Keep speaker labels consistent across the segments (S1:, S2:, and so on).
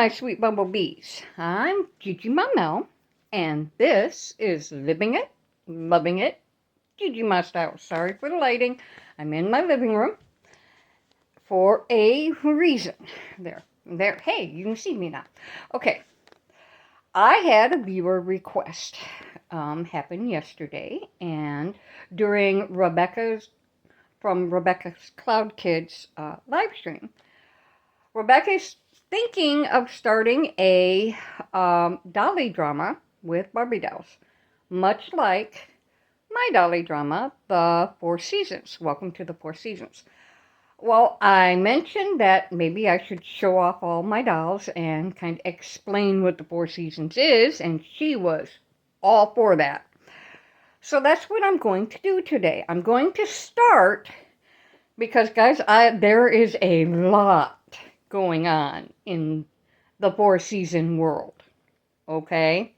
S1: my sweet bumblebees. I'm Gigi Mamel, and this is Living It, Loving It, Gigi Ma Style. Sorry for the lighting. I'm in my living room for a reason. There. Hey, you can see me now. Okay. I had a viewer request happen yesterday, and during Rebecca's Cloud Kids live stream, Rebecca's thinking of starting a dolly drama with Barbie dolls, much like my dolly drama, The Four Seasons. Welcome to the Four Seasons. Well, I mentioned that maybe I should show off all my dolls and kind of explain what the Four Seasons is, and she was all for that. So that's what I'm going to do today. I'm going to start, because guys, there is a lot going on in the Four Season world, okay?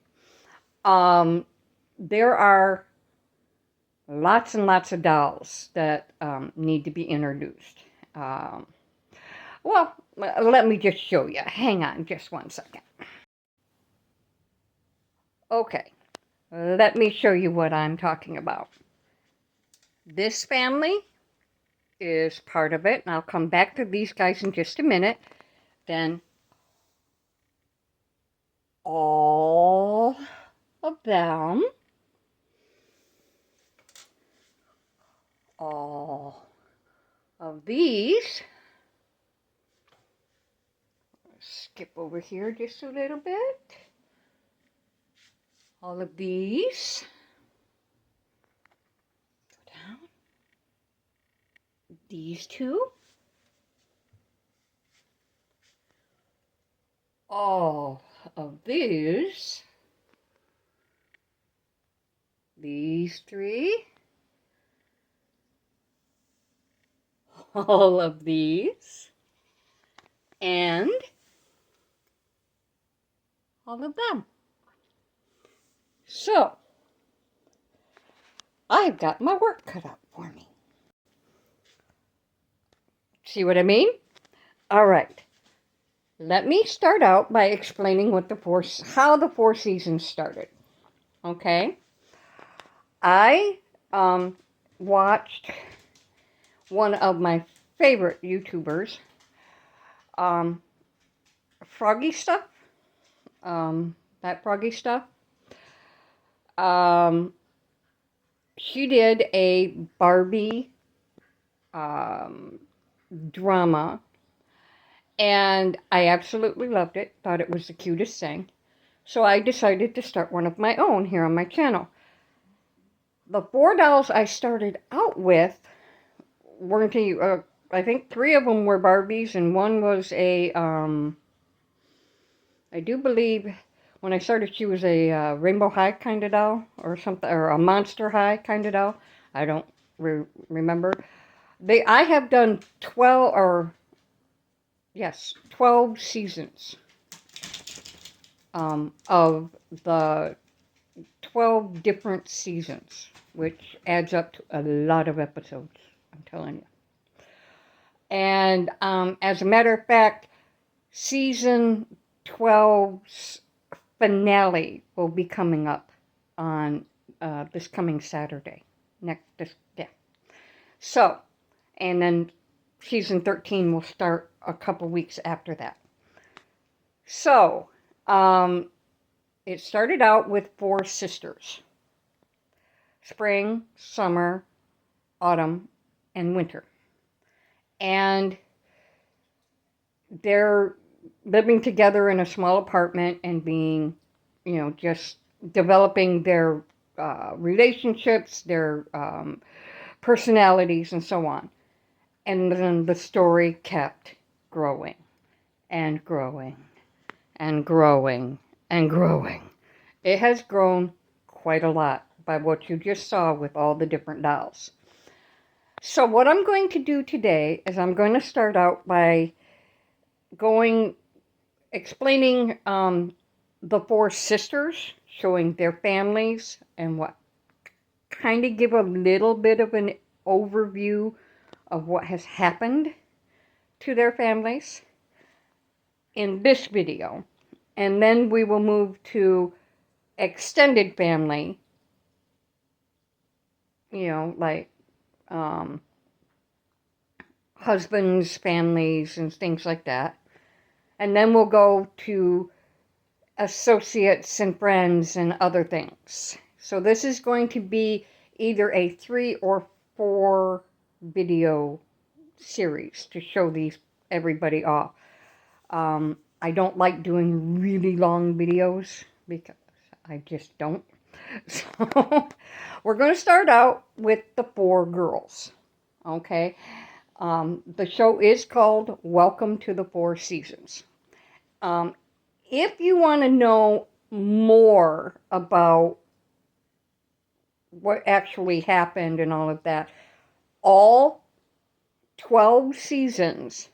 S1: There are lots and lots of dolls that need to be introduced. Well, let me just show you. Hang on just one second. Okay, let me show you what I'm talking about. This family is part of it, and I'll come back to these guys in just a minute. Then all of them, all of these, skip over here just a little bit, all of these, go down, these two, all of these three, all of these, and all of them. So, I've got my work cut out for me. See what I mean? All right. Let me start out by explaining how the Four Seasons started. Okay? I watched one of my favorite YouTubers, Froggy Stuff. That Froggy Stuff. She did a Barbie drama, and I absolutely loved it. Thought it was the cutest thing. So I decided to start one of my own here on my channel. The four dolls I started out with weren't I think three of them were Barbies, and one was a, I do believe when I started she was a Rainbow High kind of doll, or something, or a Monster High kind of doll. I don't remember. I have done 12 seasons of the 12 different seasons, which adds up to a lot of episodes, I'm telling you. And as a matter of fact, season 12's finale will be coming up on this coming Saturday. So, and then season 13 will start a couple weeks after that. So, it started out with four sisters: spring, summer, autumn, and winter. And they're living together in a small apartment and being, just developing their relationships, their personalities, and so on. And then the story kept growing and growing and growing and growing. It has grown quite a lot by what you just saw with all the different dolls. So what I'm going to do today is I'm going to start out by explaining the four sisters, showing their families, and kind of give a little bit of an overview of what has happened to their families. in this video. And then we will move to extended family, you know, like husbands, families, and things like that. And then we'll go to associates and friends and other things. So this is going to be either a 3 or 4 video series to show these everybody off. I don't like doing really long videos because I just don't. So we're going to start out with the 4 girls. Okay. The show is called Welcome to the 4 Seasons. If you want to know more about what actually happened and all of that, all 12 seasons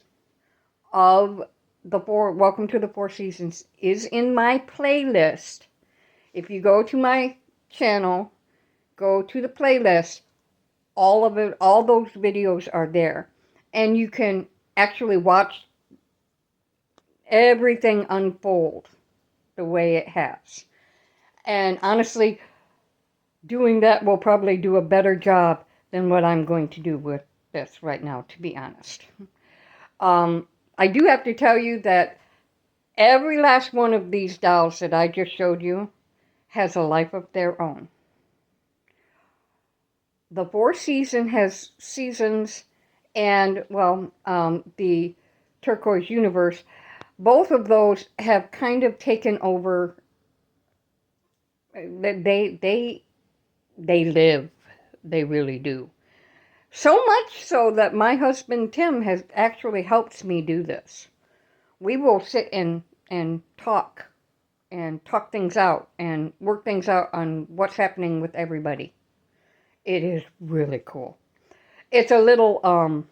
S1: of the Welcome to the 4 Seasons is in my playlist. If you go to my channel, go to the playlist, all of it, all those videos are there. And you can actually watch everything unfold the way it has. And honestly, doing that will probably do a better job than what I'm going to do with this right now, to be honest. I do have to tell you that every last one of these dolls that I just showed you has a life of their own. The 4 season has seasons, and, well, the Turquoise Universe, both of those have kind of taken over. They live. They really do. So much so that my husband Tim has actually helped me do this. We will sit and talk things out and work things out on what's happening with everybody. It is really cool. It's a little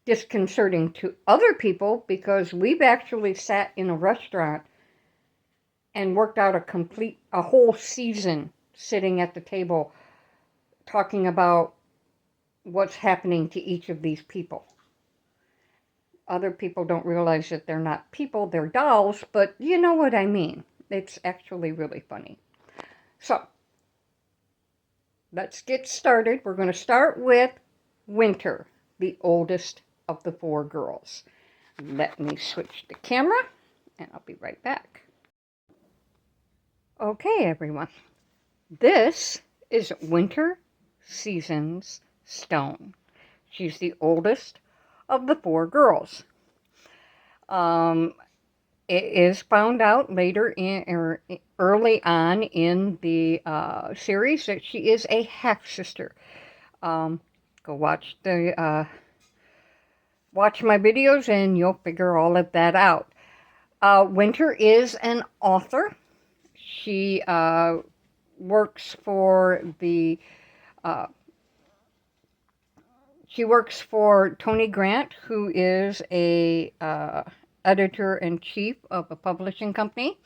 S1: disconcerting to other people because we've actually sat in a restaurant and worked out a whole season sitting at the table talking about what's happening to each of these people. Other people don't realize that they're not people, they're dolls, but you know what I mean. It's actually really funny. So, let's get started. We're going to start with Winter, the oldest of the 4 girls. Let me switch the camera, and I'll be right back. Okay, everyone. This is Winter Seasons Stone. She's the oldest of the 4 girls. It is found out later or early on in the series that she is a half-sister. Go watch watch my videos and you'll figure all of that out. Winter is an author. She works for Tony Grant, who is a editor-in-chief of a publishing company.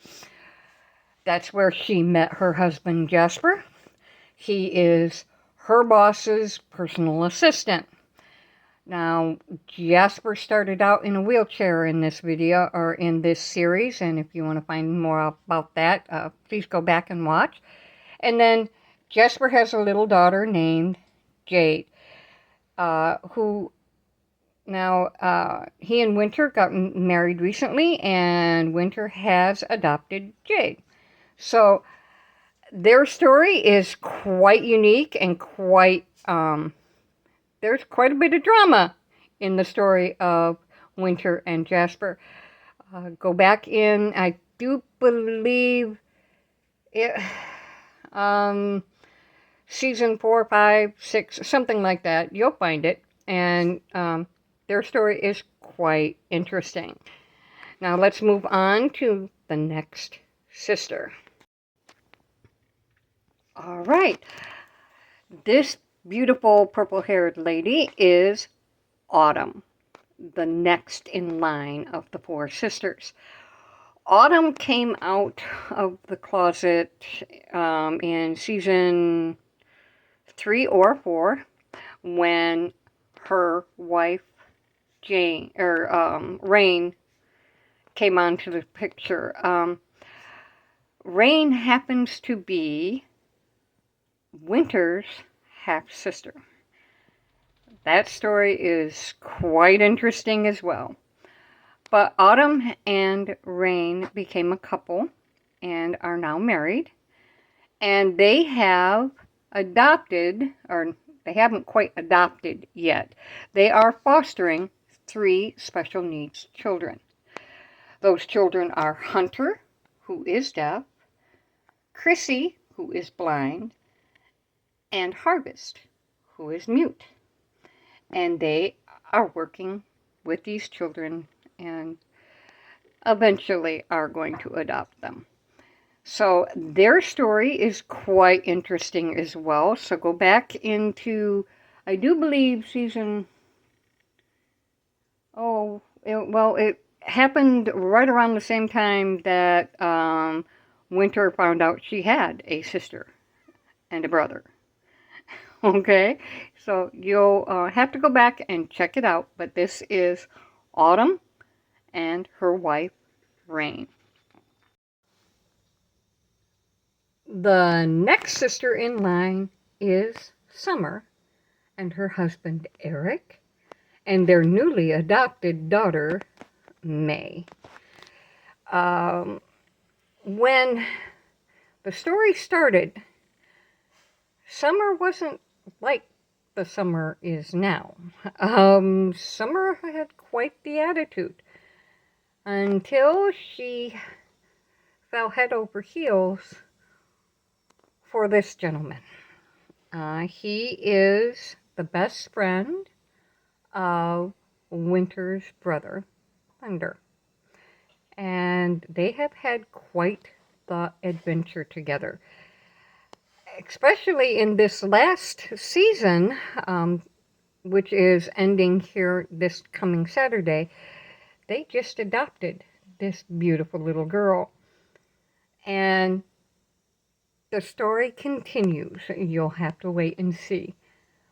S1: That's where she met her husband, Jasper. He is her boss's personal assistant. Now, Jasper started out in a wheelchair in this video, or in this series, and if you want to find more about that, please go back and watch. And then Jasper has a little daughter named Jade, who now, he and Winter got married recently, and Winter has adopted Jade. So, their story is quite unique and quite, there's quite a bit of drama in the story of Winter and Jasper. Go back in, I do believe, it, season 4, 5, 6, something like that. You'll find it. And their story is quite interesting. Now let's move on to the next sister. All right. This beautiful purple-haired lady is Autumn, the next in line of the 4 sisters. Autumn came out of the closet in season 3 or 4 when her wife Rain came onto the picture. Rain happens to be Winter's half-sister. That story is quite interesting as well. But Autumn and Rain became a couple and are now married. And they have adopted, or they haven't quite adopted yet. They are fostering 3 special needs children. Those children are Hunter, who is deaf, Chrissy, who is blind, and Harvest, who is mute. And they are working with these children and eventually are going to adopt them. So their story is quite interesting as well. So go back into, I do believe season, it happened right around the same time that Winter found out she had a sister and a brother. Okay, so you'll have to go back and check it out. But this is Autumn and her wife, Rain. The next sister in line is Summer and her husband, Eric, and their newly adopted daughter, May. When the story started, Summer wasn't like the Summer is now. Summer had quite the attitude until she fell head over heels for this gentleman. He is the best friend of Winter's brother, Thunder. And they have had quite the adventure together. Especially in this last season, which is ending here this coming Saturday, they just adopted this beautiful little girl. And the story continues. You'll have to wait and see.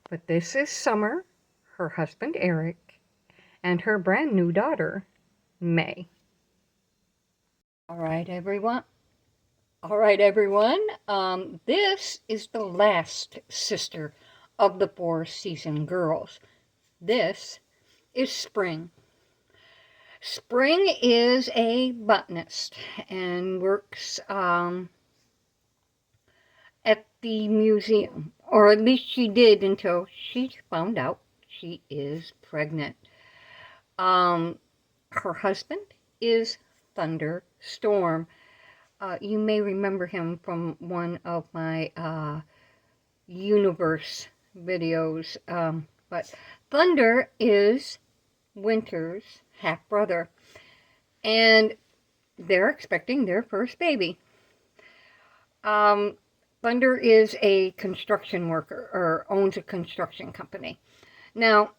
S1: But this is Summer, her husband Eric, and her brand new daughter, May. All right, everyone. This is the last sister of the 4 season girls. This is Spring. Spring is a botanist and works at the museum, or at least she did until she found out she is pregnant. Her husband is Thunderstorm. You may remember him from one of my universe videos, but Thunder is Winter's half-brother, and they're expecting their first baby. Thunder is a construction worker, or owns a construction company. Now,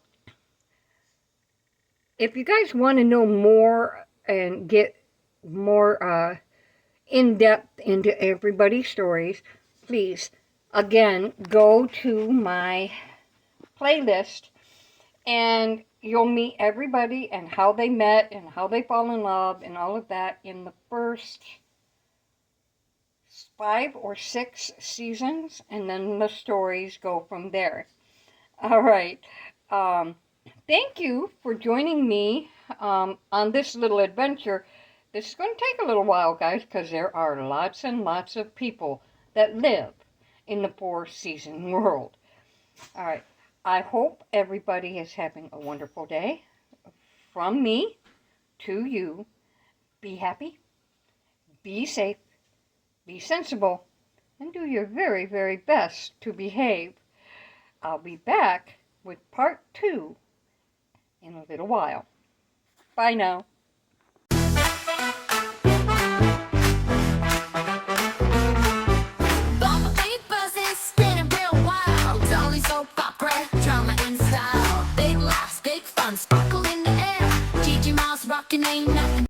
S1: if you guys want to know more and get more in-depth into everybody's stories, please, again, go to my playlist and you'll meet everybody and how they met and how they fall in love and all of that in the first 5 or 6 seasons, and then the stories go from there. All right. Thank you for joining me on this little adventure. This is going to take a little while, guys, because there are lots and lots of people that live in the 4 season world. All right. I hope everybody is having a wonderful day. From me to you, be happy, be safe, be sensible, and do your very, very best to behave. I'll be back with part 2 in a little while. Bye now.